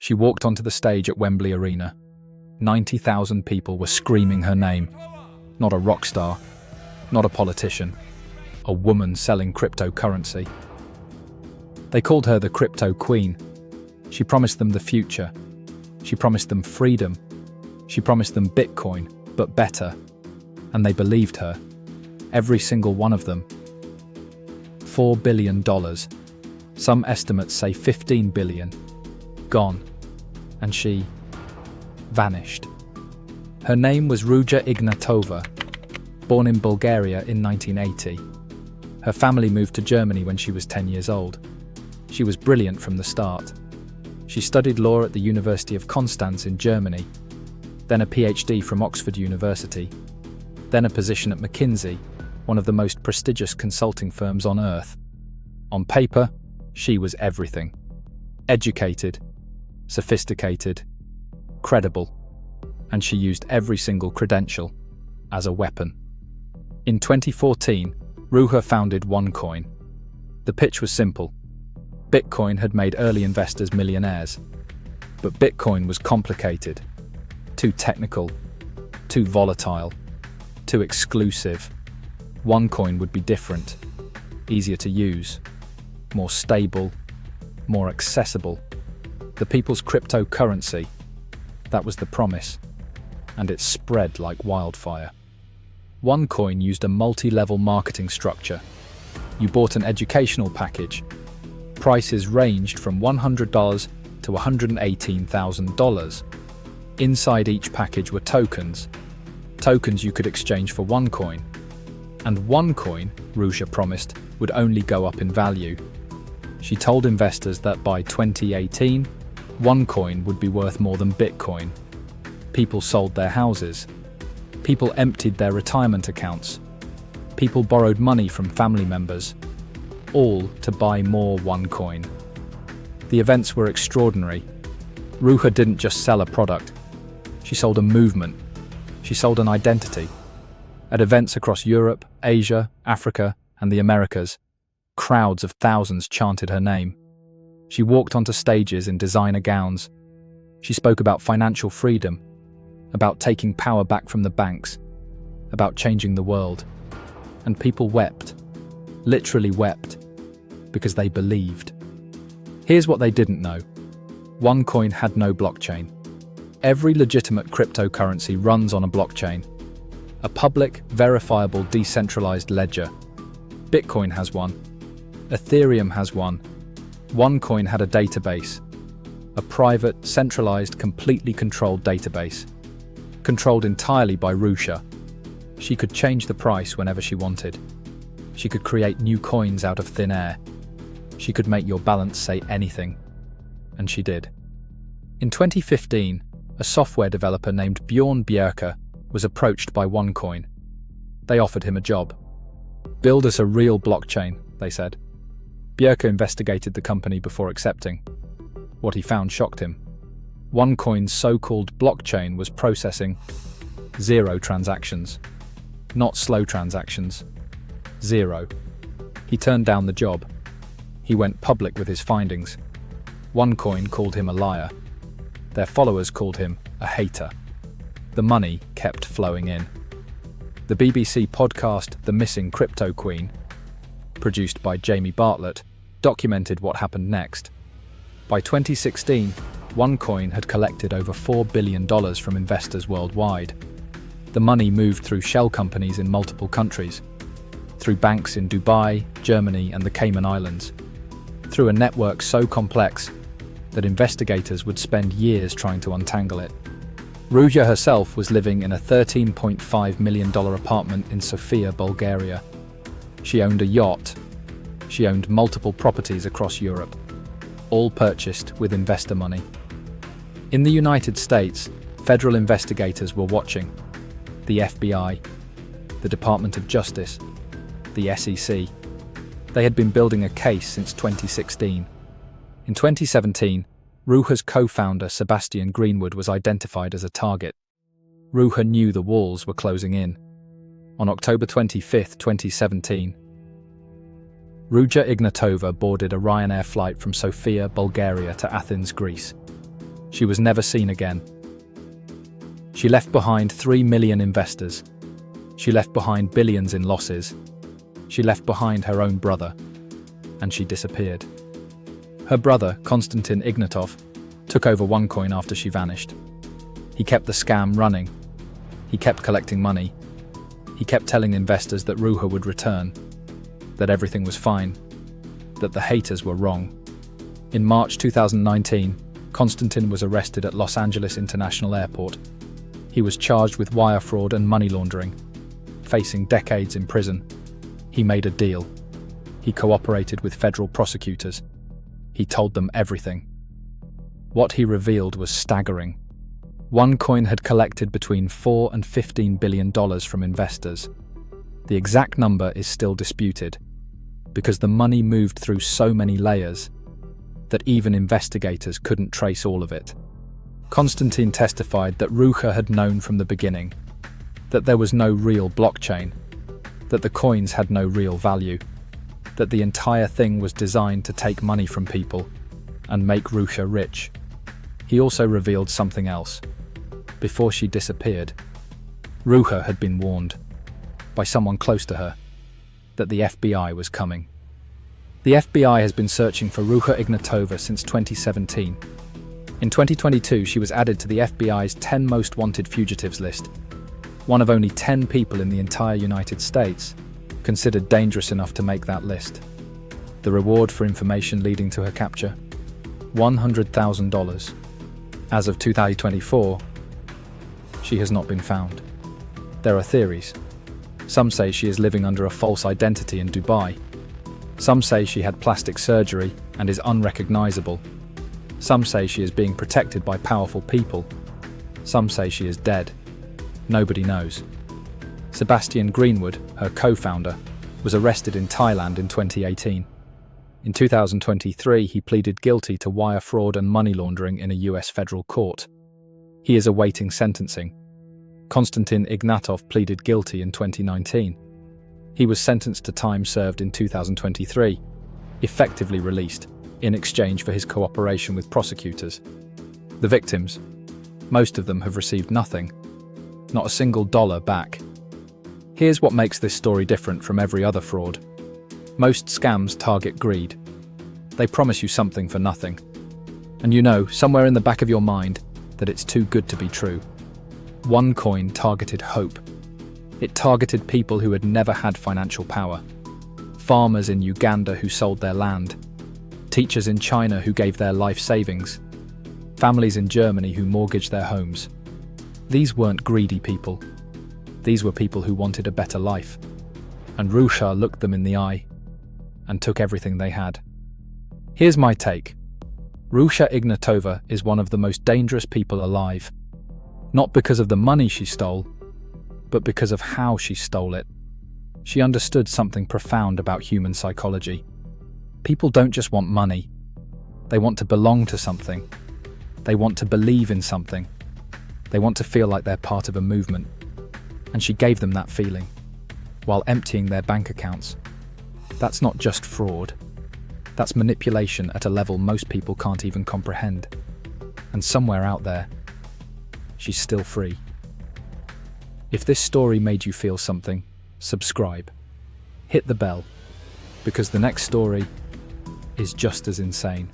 She walked onto the stage at Wembley Arena. 90,000 people were screaming her name. Not a rock star, not a politician, a woman selling cryptocurrency. They called her the crypto queen. She promised them the future. She promised them freedom. She promised them Bitcoin, but better. And they believed her. Every single one of them. $4 billion. Some estimates say 15 billion. Gone. And she vanished. Her name was Ruja Ignatova, born in Bulgaria in 1980. Her family moved to Germany when she was 10 years old. She was brilliant from the start. She studied law at the University of Constance in Germany, then a PhD from Oxford University, then a position at McKinsey, one of the most prestigious consulting firms on earth. On paper, she was everything. Educated, sophisticated, credible, and she used every single credential as a weapon. In 2014, Ruja founded OneCoin. The pitch was simple. Bitcoin had made early investors millionaires, but Bitcoin was complicated, too technical, too volatile, too exclusive. OneCoin would be different, easier to use, more stable, more accessible. The people's cryptocurrency. That was the promise, and it spread like wildfire. OneCoin used a multi-level marketing structure. You bought an educational package. Prices ranged from $100 to $118,000. Inside each package were tokens. Tokens you could exchange for OneCoin. And OneCoin, Ruja promised, would only go up in value. She told investors that by 2018, OneCoin would be worth more than Bitcoin. People sold their houses. People emptied their retirement accounts. People borrowed money from family members, all to buy more OneCoin. The events were extraordinary. Ruja didn't just sell a product. She sold a movement. She sold an identity. At events across Europe, Asia, Africa, and the Americas, crowds of thousands chanted her name. She walked onto stages in designer gowns. She spoke about financial freedom, about taking power back from the banks, about changing the world. And people wept, literally wept, because they believed. Here's what they didn't know. OneCoin had no blockchain. Every legitimate cryptocurrency runs on a blockchain, a public, verifiable, decentralized ledger. Bitcoin has one. Ethereum has one. OneCoin had a database, a private, centralized, completely controlled database, controlled entirely by Ruja. She could change the price whenever she wanted. She could create new coins out of thin air. She could make your balance say anything. And she did. In 2015, a software developer named Bjorn Bjerke was approached by OneCoin. They offered him a job. "Build us a real blockchain," they said. Bjerke investigated the company before accepting. What he found shocked him. OneCoin's so-called blockchain was processing 0 transactions. Not slow transactions. 0. He turned down the job. He went public with his findings. OneCoin called him a liar. Their followers called him a hater. The money kept flowing in. The BBC podcast The Missing Crypto Queen, produced by Jamie Bartlett, documented what happened next. By 2016, OneCoin had collected over $4 billion from investors worldwide. The money moved through shell companies in multiple countries, through banks in Dubai, Germany, and the Cayman Islands, through a network so complex that investigators would spend years trying to untangle it. Ruja herself was living in a $13.5 million apartment in Sofia, Bulgaria. She owned a yacht. She owned multiple properties across Europe, all purchased with investor money. In the United States, federal investigators were watching. The FBI, the Department of Justice, the SEC. They had been building a case since 2016. In 2017, Ruja's co-founder Sebastian Greenwood was identified as a target. Ruja knew the walls were closing in. On October 25, 2017, Ruja Ignatova boarded a Ryanair flight from Sofia, Bulgaria to Athens, Greece. She was never seen again. She left behind 3 million investors. She left behind billions in losses. She left behind her own brother. And she disappeared. Her brother, Konstantin Ignatov, took over OneCoin after she vanished. He kept the scam running. He kept collecting money. He kept telling investors that Ruja would return, that everything was fine, that the haters were wrong. In March 2019, Konstantin was arrested at Los Angeles International Airport. He was charged with wire fraud and money laundering, facing decades in prison. He made a deal. He cooperated with federal prosecutors. He told them everything. What he revealed was staggering. OneCoin had collected between $4 and $15 billion from investors. The exact number is still disputed, because the money moved through so many layers that even investigators couldn't trace all of it. Konstantin testified that Ruja had known from the beginning that there was no real blockchain, that the coins had no real value, that the entire thing was designed to take money from people and make Ruja rich. He also revealed something else. Before she disappeared, Ruja had been warned by someone close to her that the FBI was coming. The FBI has been searching for Ruja Ignatova since 2017. In 2022, she was added to the FBI's 10 most wanted fugitives list, one of only 10 people in the entire United States considered dangerous enough to make that list. The reward for information leading to her capture? $100,000. As of 2024, she has not been found. There are theories. Some say she is living under a false identity in Dubai. Some say she had plastic surgery and is unrecognizable. Some say she is being protected by powerful people. Some say she is dead. Nobody knows. Sebastian Greenwood, her co-founder, was arrested in Thailand in 2018. In 2023, he pleaded guilty to wire fraud and money laundering in a US federal court. He is awaiting sentencing. Konstantin Ignatov pleaded guilty in 2019. He was sentenced to time served in 2023, effectively released, in exchange for his cooperation with prosecutors. The victims, most of them have received nothing, not a single dollar back. Here's what makes this story different from every other fraud. Most scams target greed. They promise you something for nothing. And you know, somewhere in the back of your mind, that it's too good to be true. OneCoin targeted hope. It targeted people who had never had financial power. Farmers in Uganda who sold their land. Teachers in China who gave their life savings. Families in Germany who mortgaged their homes. These weren't greedy people. These were people who wanted a better life. And Ruja looked them in the eye and took everything they had. Here's my take. Ruja Ignatova is one of the most dangerous people alive. Not because of the money she stole, but because of how she stole it. She understood something profound about human psychology. People don't just want money. They want to belong to something. They want to believe in something. They want to feel like they're part of a movement. And she gave them that feeling, while emptying their bank accounts. That's not just fraud. That's manipulation at a level most people can't even comprehend. And somewhere out there, she's still free. If this story made you feel something, subscribe. Hit the bell, because the next story is just as insane.